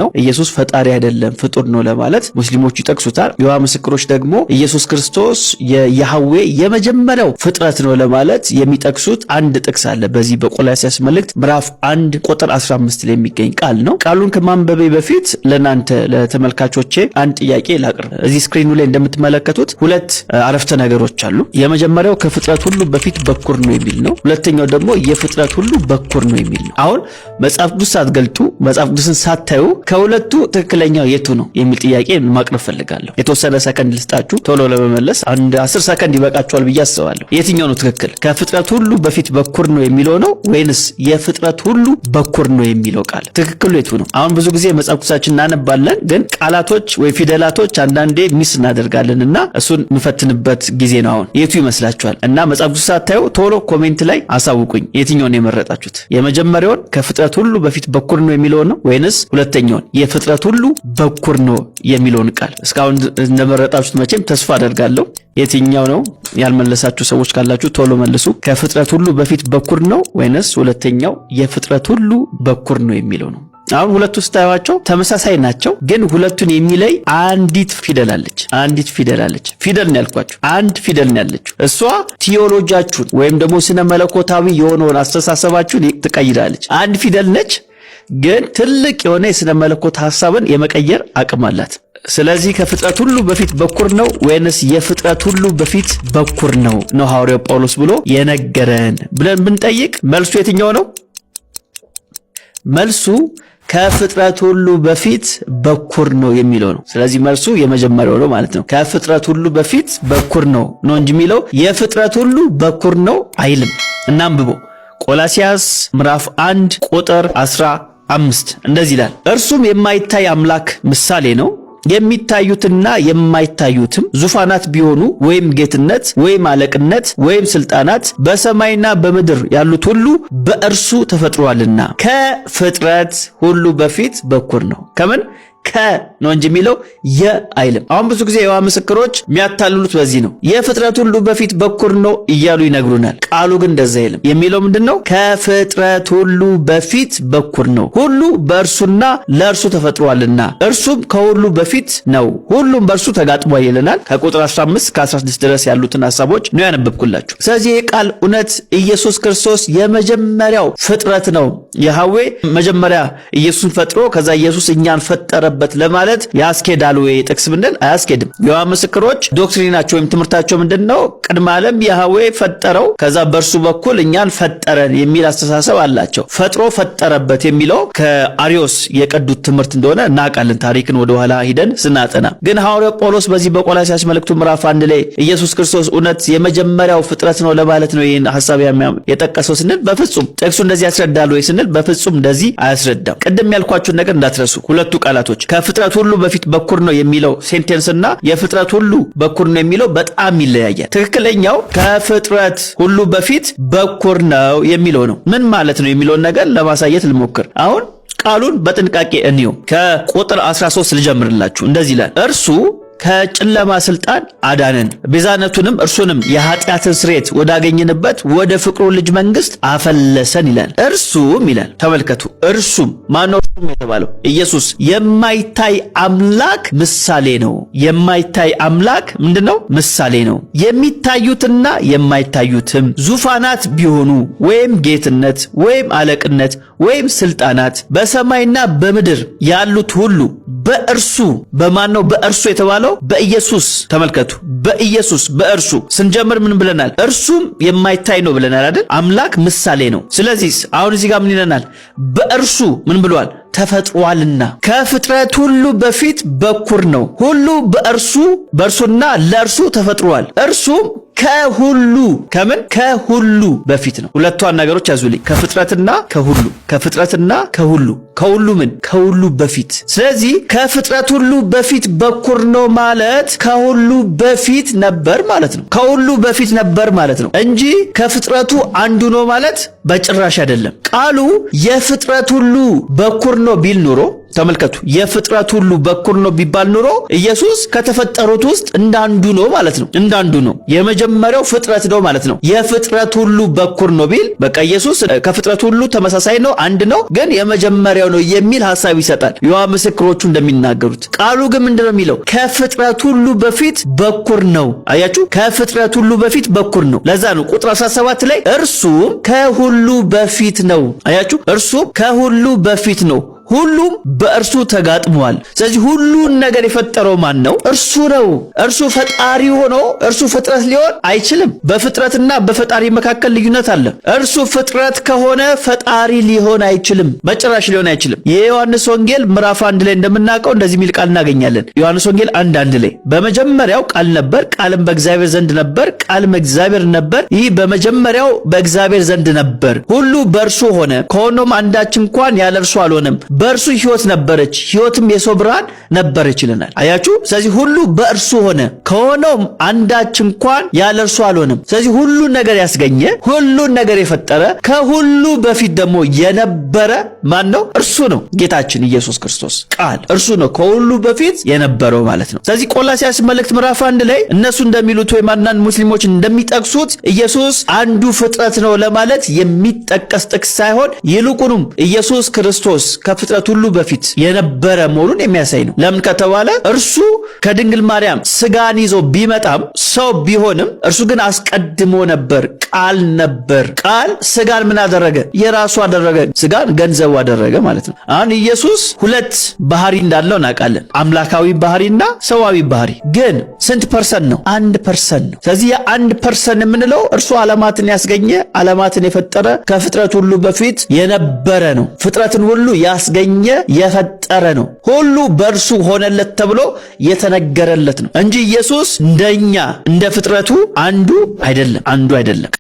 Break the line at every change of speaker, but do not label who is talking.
ነው። ኢየሱስ ፈጣሪ አይደለም ፍጡር ነው ለማለት ሙስሊሞች ይጠቅሱታል። የዋ ምስክሮች ደግሞ ኢየሱስ ክርስቶስ የያህዌ የመጀመሪያው ፍጥረት ነው ለማለት የሚጠቅሱት አንድ ጥቅስ አለ። በዚህ በቆላስይስ መልእክት ምዕራፍ 1 ቁጥር 15 ላይ የሚገኝ ቃል ነው። ቃሉን ከማንበቤ በፊት ለናንተ ለተመልካቾቼ አንድ ጥያቄ ላቅርብ። እዚህ ስክሪኑ ላይ እንደምትመለከቱት ሁለት አረፍተ ነገሮች አሉ። የመጀመሪያው ከፍጥረት ሁሉ በፊት በኩር ነው የሚል ነው። ሁለተኛው ደግሞ የፍጥረት ሁሉ በኩር ነው የሚል ነው። አሁን መጽሐፍ ቅዱስ ሳትገልጡ መጽሐፍ ቅዱስን ሳታዩ ከሁለቱ ትክክለኛው የቱ ነው የሚል ጥያቄ ማቅረብ ፈልጋለሁ። የተወሰነ ሰከንድ ልስጣችሁ ቶሎ ለመመለስ። አንድ 10 ሰከንድ ይበቃችኋል ብዬ አስባለሁ። የትኛው ነው ትክክል? ከፍጥረት ሁሉ በፊት በኩር ነው የሚለው ነው ወይንስ የፍጥረት ሁሉ በኩር ነው የሚለው ቃል ትክክሉ የቱ ነው? አሁን ብዙ ጊዜ መጽሐፍ ቅዱሳችን እናነባለን፣ ግን ቃላቶች ወይ ፊደላቶች አንዳንዴ ሚስ እናደርጋለንና እሱን የምፈትንበት ጊዜ ነው። አሁን የቱ ይመስላችኋል? እና መጽሐፍ ቅዱስ ሳታዩ ቶሎ ኮሜንት ላይ አሳውቁኝ የትኛውን የመረጣችሁት። የመጀመሪያውን ከፍጥረት ሁሉ በፊት በኩር ነው የሚለው ነው ወይንስ ሁለተኛውን የፍጥረት ሁሉ በኩር ነው የሚለውን ቃል? እስካሁን እንደመረጣችሁት መቼም ተስፋ አደርጋለሁ። የትኛው ነው? ያልመለሳችሁ ሰዎች ካላችሁ ቶሎ መልሱ። ከፍጥረት ሁሉ በፊት በኩር ነው ወይንስ ሁለተኛው የፍጥረት ሁሉ በኩር ነው የሚለው ነው? አሁን ሁለቱ ስታዩዋቸው ተመሳሳይ ናቸው፣ ግን ሁለቱን የሚለይ አንዲት ፊደል አለች። አንዲት ፊደል አለች። ፊደል ነው ያልኳችሁ፣ አንድ ፊደል ነው ያለችው። እሷ ቲዮሎጂያችሁን ወይም ደግሞ ስነ መለኮታዊ የሆነውን አስተሳሰባችሁን ትቀይራለች። አንድ ፊደል ነች፣ ግን ትልቅ የሆነ የስነ መለኮት ሐሳብን የመቀየር አቅም አላት። ስለዚህ ከፍጥረት ሁሉ በፊት በኩር ነው ወይንስ የፍጥረት ሁሉ በፊት በኩር ነው ነው ሐዋርያው ጳውሎስ ብሎ የነገረን ብለን ብንጠይቅ መልሱ የትኛው ነው? መልሱ ከፍጥረት ሁሉ በፊት በኩር ነው የሚለው ነው። ስለዚህ መልሱ የመጀመሪያው ነው ማለት ነው። ከፍጥረት ሁሉ በፊት በኩር ነው ነው እንጂ የሚለው የፍጥረት ሁሉ በኩር ነው አይልም። እናንብቦ ቆላስይስ ምዕራፍ 1 ቁጥር 15 እንደዚህ ይላል፣ እርሱም የማይታይ አምላክ ምሳሌ ነው፣ የሚታዩትና የማይታዩትም ዙፋናት ቢሆኑ ወይም ጌትነት ወይም አለቅነት ወይም ስልጣናት በሰማይና በምድር ያሉት ሁሉ በእርሱ ተፈጥሯልና ከፍጥረት ሁሉ በፊት በኩር ነው። ከምን ነው እንጂ የሚለው አይልም። አሁን ብዙ ጊዜ የዋ ምስክሮች የሚያታልሉት በዚህ ነው። የፍጥረት ሁሉ በፊት በኩር ነው እያሉ ይነግሩናል። ቃሉ ግን እንደዛ አይልም። የሚለው ምንድነው? ከፍጥረት ሁሉ በፊት በኩር ነው፣ ሁሉ በእርሱና ለእርሱ ተፈጥሯልና እርሱም ከሁሉ በፊት ነው፣ ሁሉም በእርሱ ተጋጥሟል ይለናል። ከቁጥር 15 እስከ 16 ድረስ ያሉትን ሐሳቦች ነው ያነበብኩላችሁ። ስለዚህ የቃል እውነት ኢየሱስ ክርስቶስ የመጀመሪያው ፍጥረት ነው። ያህዌ መጀመሪያ ኢየሱስን ፈጥሮ ከዛ ኢየሱስ እኛን ፈጠረ ለማለት ያስኬዳል ወይ? ጥቅስ ምንድን አያስኬድም። የዋ ምስክሮች ዶክትሪናቸው ወይም ትምህርታቸው ምንድነው? ቅድመ ዓለም ያህዌ ፈጠረው ከዛ በእርሱ በኩል እኛን ፈጠረን የሚል አስተሳሰብ አላቸው። ፈጥሮ ፈጠረበት የሚለው ከአሪዮስ የቀዱት ትምህርት እንደሆነ እናውቃለን፣ ታሪክን ወደ ኋላ ሂደን ስናጠና። ግን ሐዋርያው ጳውሎስ በዚህ በቆላስይስ መልእክቱ ምዕራፍ 1 ላይ ኢየሱስ ክርስቶስ እውነት የመጀመሪያው ፍጥረት ነው ለማለት ነው ይህን ሐሳብ የጠቀሰው ስንል በፍጹም ጥቅሱ እንደዚህ ያስረዳል ወይ ስንል በፍጹም እንደዚህ አያስረዳም። ቅድም ያልኳችሁን ነገር እንዳትረሱ። ሁለቱ ቃላቶች ከፍጥረት ሁሉ በፊት በኩር ነው የሚለው ሴንቴንስ እና የፍጥረት ሁሉ በኩር ነው የሚለው በጣም ይለያያል። ትክክለኛው ከፍጥረት ሁሉ በፊት በኩር ነው የሚለው ነው። ምን ማለት ነው የሚለውን ነገር ለማሳየት ልሞክር። አሁን ቃሉን በጥንቃቄ እንየው። ከቁጥር 13 ልጀምርላችሁ። እንደዚህ ይላል፣ እርሱ ከጨለማ ስልጣን አዳነን፣ ቤዛነቱንም እርሱንም የኃጢአትን ስርየት ወዳገኘንበት ወደ ፍቅሩ ልጅ መንግስት አፈለሰን ይላል። እርሱም ይላል፣ ተመልከቱ፣ እርሱም ማነው? የተባለው ኢየሱስ የማይታይ አምላክ ምሳሌ ነው። የማይታይ አምላክ ምንድነው? ምሳሌ ነው። የሚታዩትና የማይታዩትም ዙፋናት ቢሆኑ ወይም ጌትነት ወይም አለቅነት ወይም ስልጣናት በሰማይና በምድር ያሉት ሁሉ በእርሱ በማን ነው? በእርሱ የተባለው በኢየሱስ። ተመልከቱ፣ በኢየሱስ በእርሱ ስንጀምር ምን ብለናል? እርሱም የማይታይ ነው ብለናል አይደል? አምላክ ምሳሌ ነው። ስለዚህ አሁን እዚህ ጋር ምን ይለናል? በእርሱ ምን ብሏል? ተፈጥሯልና ከፍጥረት ሁሉ በፊት በኩር ነው። ሁሉ በእርሱና ለእርሱ ተፈጥሯል። እርሱም ከሁሉ ከምን ከሁሉ በፊት ነው። ሁለቷን ነገሮች ያዙልኝ። ከፍጥረትና ከሁሉ ከፍጥረትና ከሁሉ ከሁሉ ምን ከሁሉ በፊት። ስለዚህ ከፍጥረት ሁሉ በፊት በኩር ነው ማለት ከሁሉ በፊት ነበር ማለት ነው። ከሁሉ በፊት ነበር ማለት ነው እንጂ ከፍጥረቱ አንዱ ነው ማለት በጭራሽ አይደለም። ቃሉ የፍጥረት ሁሉ በኩር ነው ቢል ኑሮ ተመልከቱ፣ የፍጥረት ሁሉ በኩር ነው ቢባል ኑሮ ኢየሱስ ከተፈጠሩት ውስጥ እንዳንዱ ነው ማለት ነው። እንዳንዱ ነው፣ የመጀመሪያው ፍጥረት ነው ማለት ነው። የፍጥረት ሁሉ በኩር ነው ቢል በቃ ኢየሱስ ከፍጥረት ሁሉ ተመሳሳይ ነው፣ አንድ ነው፣ ግን የመጀመሪያው ነው የሚል ሐሳብ ይሰጣል። የዋ ምስክሮቹ እንደሚናገሩት። ቃሉ ግን ምንድነው የሚለው? ከፍጥረት ሁሉ በፊት በኩር ነው። አያችሁ፣ ከፍጥረት ሁሉ በፊት በኩር ነው። ለዛ ነው ቁጥር 17 ላይ እርሱም ከሁሉ በፊት ነው። አያችሁ፣ እርሱም ከሁሉ በፊት ነው፣ ሁሉም በእርሱ ተጋጥሟል። ስለዚህ ሁሉን ነገር የፈጠረው ማን ነው? እርሱ ነው። እርሱ ፈጣሪ ሆኖ እርሱ ፍጥረት ሊሆን አይችልም። በፍጥረትና በፈጣሪ መካከል ልዩነት አለ። እርሱ ፍጥረት ከሆነ ፈጣሪ ሊሆን አይችልም፣ በጭራሽ ሊሆን አይችልም። የዮሐንስ ወንጌል ምዕራፍ 1 ላይ እንደምናውቀው እንደዚህ የሚል ቃል እናገኛለን። ዮሐንስ ወንጌል 1:1 ላይ በመጀመሪያው ቃል ነበር፣ ቃልም በእግዚአብሔር ዘንድ ነበር፣ ቃልም እግዚአብሔር ነበር። ይህ በመጀመሪያው በእግዚአብሔር ዘንድ ነበር። ሁሉ በእርሱ ሆነ፣ ከሆነም አንዳች እንኳን ያለ እርሱ አልሆነም። በእርሱ ሕይወት ነበረች፣ ሕይወትም የሰው ብርሃን ነበረች ይለናል። አያችሁ፣ ስለዚህ ሁሉ በእርሱ ሆነ፣ ከሆነውም አንዳች እንኳን ያለ እርሱ አልሆነም። ስለዚህ ሁሉን ነገር ያስገኘ፣ ሁሉን ነገር የፈጠረ፣ ከሁሉ በፊት ደግሞ የነበረ ማን ነው? እርሱ ነው። ጌታችን ኢየሱስ ክርስቶስ ቃል እርሱ ነው፣ ከሁሉ በፊት የነበረው ማለት ነው። ስለዚህ ቆላስይስ መልእክት ምዕራፍ 1 ላይ እነሱ እንደሚሉት ወይም አንዳንድ ሙስሊሞች እንደሚጠቅሱት ኢየሱስ አንዱ ፍጥረት ነው ለማለት የሚጠቀስ ጥቅስ ሳይሆን ይልቁንም ኢየሱስ ክርስቶስ ከፍጥረት ሁሉ በፊት የነበረ መሆኑን የሚያሳይ ነው። ለምን ከተባለ እርሱ ከድንግል ማርያም ስጋን ይዞ ቢመጣም ሰው ቢሆንም እርሱ ግን አስቀድሞ ነበር፣ ቃል ነበር። ቃል ስጋን ምን አደረገ? የራሱ አደረገ፣ ስጋን ገንዘቡ አደረገ ማለት ነው። አሁን ኢየሱስ ሁለት ባህሪ እንዳለው እናውቃለን፣ አምላካዊ ባህሪና ሰዋዊ ባህሪ። ግን ስንት ፐርሰንት ነው? 1% ነው። ስለዚህ የ1% የምንለው እርሱ ዓለማትን ያስገኘ፣ ዓለማትን የፈጠረ፣ ከፍጥረት ሁሉ በፊት የነበረ ነው። ፍጥረትን ሁሉ ያስገኘ የፈጠረ ነው። ሁሉ በእርሱ ሆነለት ተብሎ የተነገረለት ነው እንጂ ኢየሱስ እንደኛ እንደ ፍጥረቱ አንዱ አይደለም።